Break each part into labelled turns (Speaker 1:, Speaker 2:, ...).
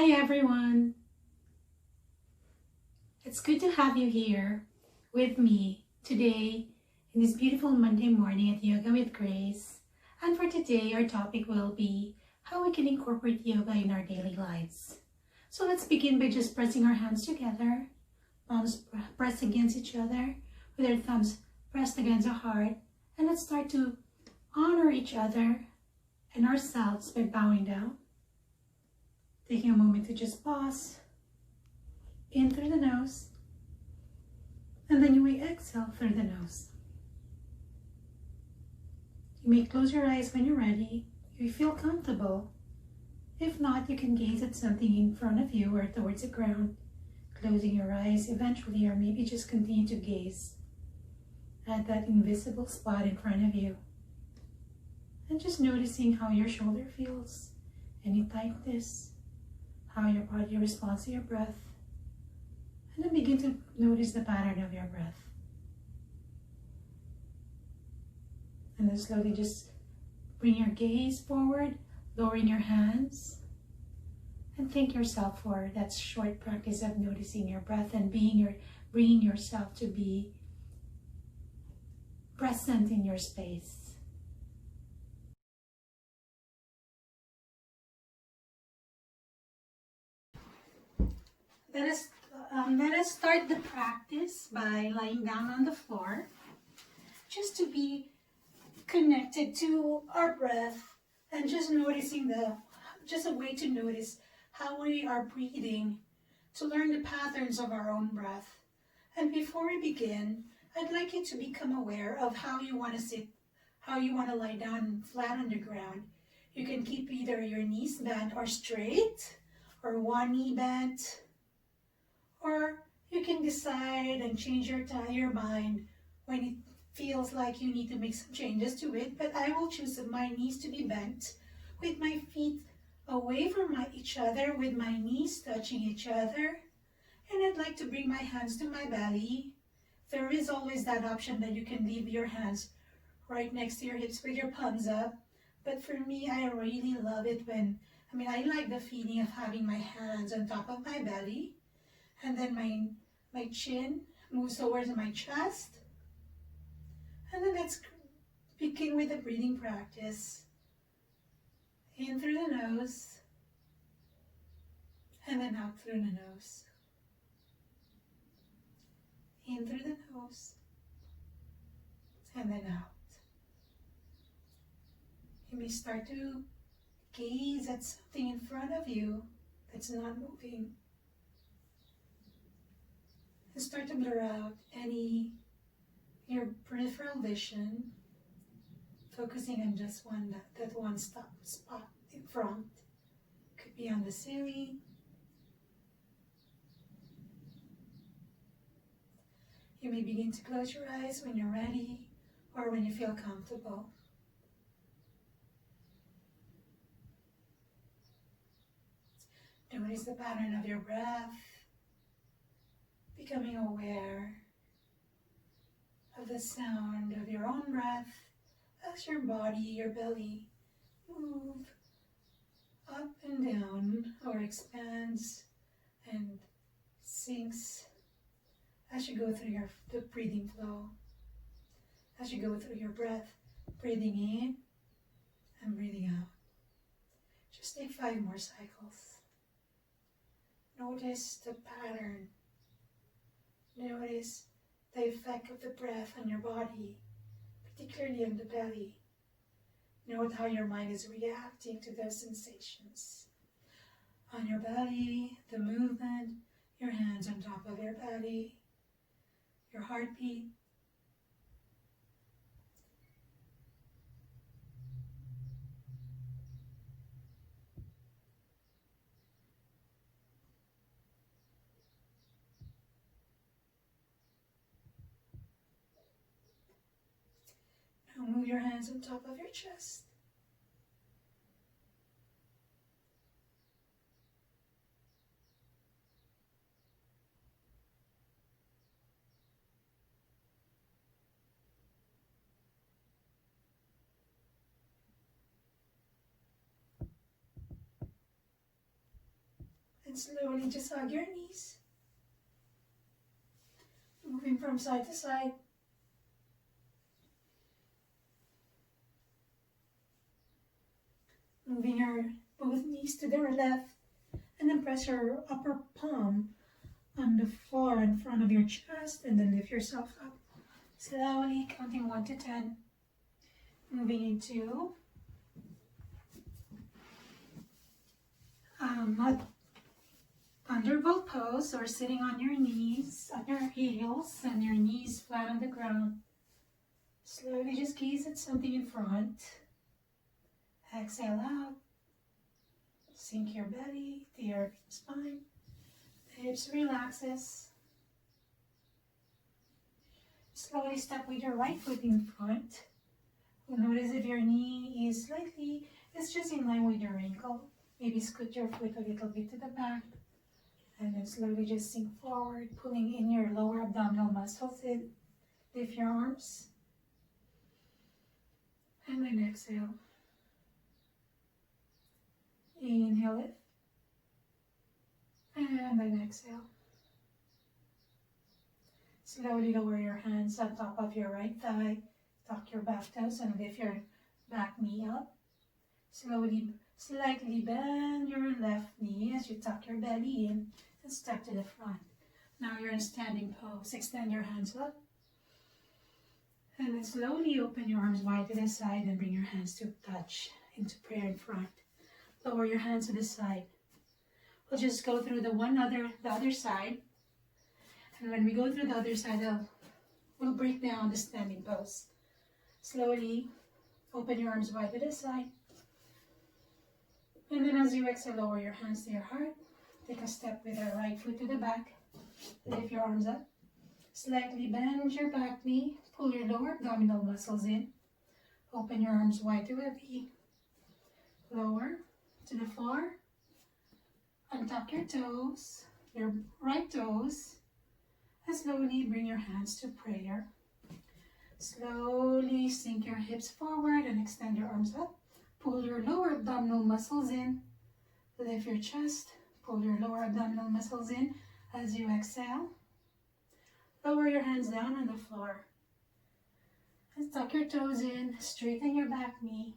Speaker 1: Hi everyone! It's good to have you here with me today in this beautiful Monday morning at Yoga with Grace. And for today, our topic will be how we can incorporate yoga in our daily lives. So let's begin by just pressing our hands together, palms pressed against each other, with our thumbs pressed against our heart. And let's start to honor each other and ourselves by bowing down. Taking a moment to just pause, in through the nose, and then you may exhale through the nose. You may close your eyes when you're ready, if you feel comfortable. If not, you can gaze at something in front of you or towards the ground, closing your eyes eventually, or maybe just continue to gaze at that invisible spot in front of you. And just noticing how your shoulder feels, any tightness, how your body responds to your breath, and then begin to notice the pattern of your breath. And then slowly just bring your gaze forward, lowering your hands, and thank yourself for that short practice of noticing your breath and bringing yourself to be present in your space. Let us start the practice by lying down on the floor, just to be connected to our breath and just noticing just a way to notice how we are breathing, to learn the patterns of our own breath. And before we begin, I'd like you to become aware of how you want to sit, how you want to lie down flat on the ground. You can keep either your knees bent or straight, or one knee bent, or you can decide and change your mind when it feels like you need to make some changes to it. But I will choose my knees to be bent, with my feet away from each other, with my knees touching each other. And I'd like to bring my hands to my belly. There is always that option that you can leave your hands right next to your hips with your palms up. But for me, I really love it I like the feeling of having my hands on top of my belly. And then my chin moves towards my chest. And then let's begin with the breathing practice. In through the nose, and then out through the nose. In through the nose, and then out. You may start to gaze at something in front of you that's not moving. And start to blur out your peripheral vision, focusing on just that one spot in front. Could be on the ceiling. You may begin to close your eyes when you're ready or when you feel comfortable. Notice the pattern of your breath, becoming aware of the sound of your own breath as your body, your belly move up and down, or expands and sinks as you go through the breathing flow, as you go through your breath, breathing in and breathing out. Just take 5 more cycles. Notice the pattern. Notice the effect of the breath on your body, particularly on the belly. Note how your mind is reacting to those sensations. On your belly, the movement, your hands on top of your belly, your heartbeat. Now move your hands on top of your chest. And slowly just hug your knees. Moving from side to side. Moving your both knees to the left. And then press your upper palm on the floor in front of your chest. And then lift yourself up. Slowly counting 1 to 10. Moving into Thunderbolt pose, or sitting on your knees, on your heels, and your knees flat on the ground. Slowly just gaze at something in front. Exhale out. Sink your belly to your spine. The hips relaxes. Slowly step with your right foot in front. Notice if your knee is slightly, it's just in line with your ankle. Maybe scoot your foot a little bit to the back. And then slowly just sink forward, pulling in your lower abdominal muscles in. Lift your arms. And then exhale. Inhale it. And then exhale. Slowly lower your hands on top of your right thigh. Tuck your back toes and lift your back knee up. Slowly, slightly bend your left knee as you tuck your belly in and step to the front. Now you're in standing pose. Extend your hands up. And then slowly open your arms wide to the side and bring your hands to touch into prayer in front. Lower your hands to the side. We'll just go through the other side. And when we go through the other side, we'll break down the standing pose. Slowly open your arms wide to the side. And then as you exhale, lower your hands to your heart. Take a step with your right foot to the back. Lift your arms up. Slightly bend your back knee. Pull your lower abdominal muscles in. Open your arms wide to a V. Lower to the floor. Untuck your toes, your right toes. And slowly bring your hands to prayer. Slowly sink your hips forward and extend your arms up. Pull your lower abdominal muscles in. Lift your chest. Pull your lower abdominal muscles in as you exhale. Lower your hands down on the floor. And tuck your toes in. Straighten your back knee.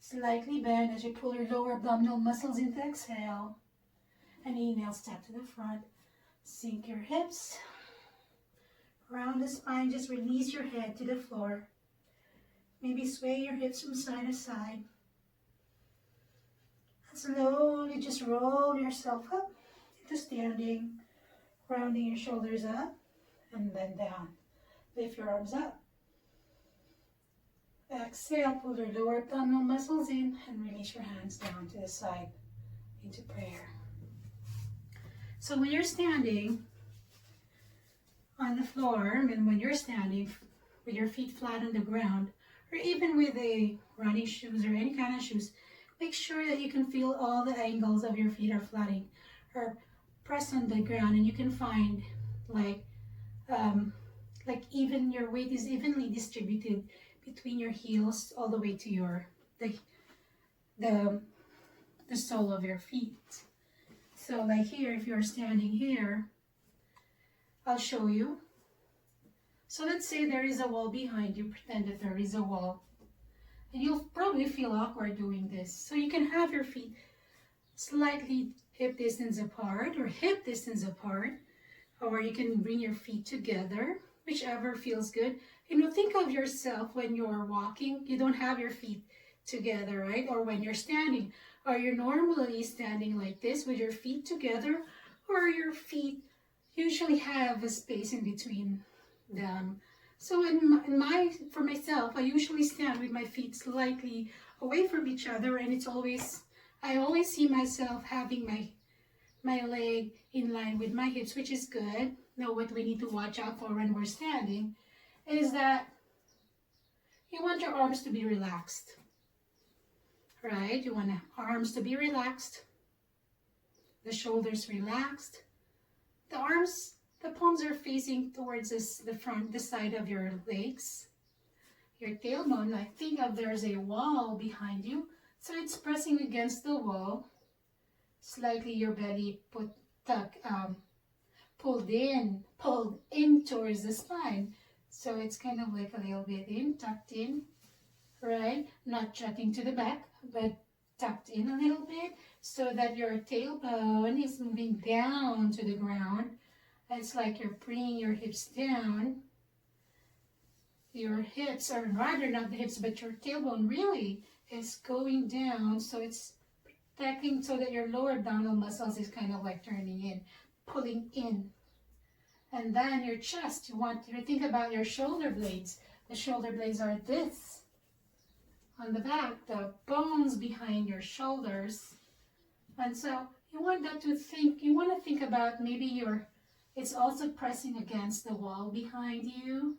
Speaker 1: Slightly bend as you pull your lower abdominal muscles in to exhale. And inhale, step to the front. Sink your hips. Round the spine, just release your head to the floor. Maybe sway your hips from side to side. And slowly just roll yourself up into standing, rounding your shoulders up and then down. Lift your arms up. Exhale, pull your lower abdominal muscles in and release your hands down to the side into prayer. So when you're standing on the floor, and when you're standing with your feet flat on the ground, or even with a running shoes or any kind of shoes, make sure that you can feel all the angles of your feet are flatting or press on the ground, and you can find like even your weight is evenly distributed between your heels all the way to your the sole of your feet. So like here, if you're standing here, I'll show you. So let's say there is a wall behind you. Pretend that there is a wall. And you'll probably feel awkward doing this. So you can have your feet slightly hip distance apart or hip distance apart. Or you can bring your feet together, whichever feels good. You know, think of yourself when you're walking. You don't have your feet together, right? Or when you're standing. Are you normally standing like this with your feet together? Or your feet usually have a space in between them? So for myself, I usually stand with my feet slightly away from each other, and I always see myself having my leg in line with my hips, which is good. Now what we need to watch out for when we're standing is that you want your arms to be relaxed, right? You want the arms to be relaxed, the shoulders relaxed, the palms are facing towards the side of your legs, your tailbone. Like think of there's a wall behind you, so it's pressing against the wall. slightly your belly pulled in towards the spine. So it's kind of like a little bit in, tucked in, right? Not jutting to the back, but tucked in a little bit so that your tailbone is moving down to the ground. It's like you're bringing your hips down. Your hips, or rather not the hips, but your tailbone really is going down. So it's protecting so that your lower abdominal muscles is kind of like turning in, pulling in. And then your chest, you want to think about your shoulder blades. The shoulder blades are this. On the back, the bones behind your shoulders. And so you want to think about maybe it's also pressing against the wall behind you.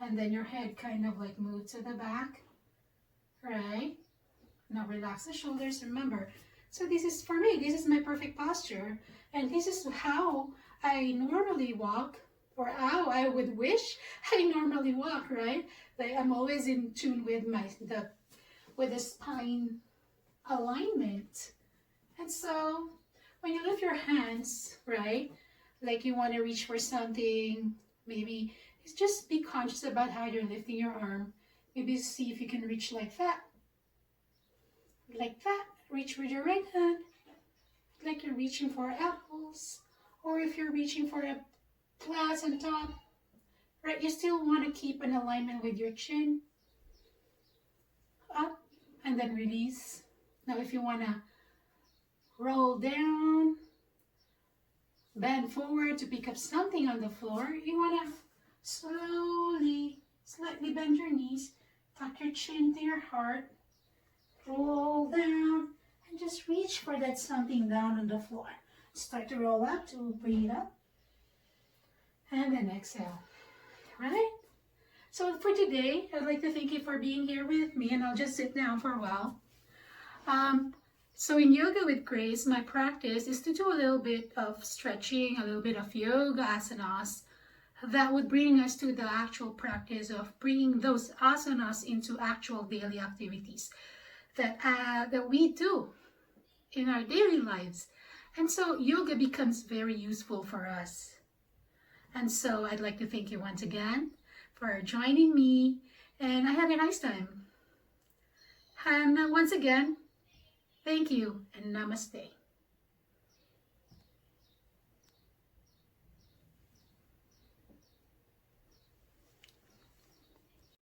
Speaker 1: And then your head kind of like move to the back, right? Now relax the shoulders, remember. So this is, for me, this is my perfect posture. And this is how I normally walk, or how I would wish I normally walk, right? Like I'm always in tune with the spine alignment. And so when you lift your hands, right, like you want to reach for something, maybe just be conscious about how you're lifting your arm. Maybe see if you can reach like that. Like that. Reach with your right hand, like you're reaching for apples. Or if you're reaching for a glass on top, right, you still want to keep an alignment with your chin. Up and then release. Now if you want to roll down, bend forward to pick up something on the floor, you want to slightly bend your knees, tuck your chin to your heart, roll down, and just reach for that something down on the floor. Start to roll up, to breathe up, and then exhale, right? So for today, I'd like to thank you for being here with me, and I'll just sit down for a while. So in Yoga with Grace, my practice is to do a little bit of stretching, a little bit of yoga asanas, that would bring us to the actual practice of bringing those asanas into actual daily activities that we do in our daily lives. And so yoga becomes very useful for us. And so I'd like to thank you once again for joining me, and I had a nice time. And once again, thank you and namaste.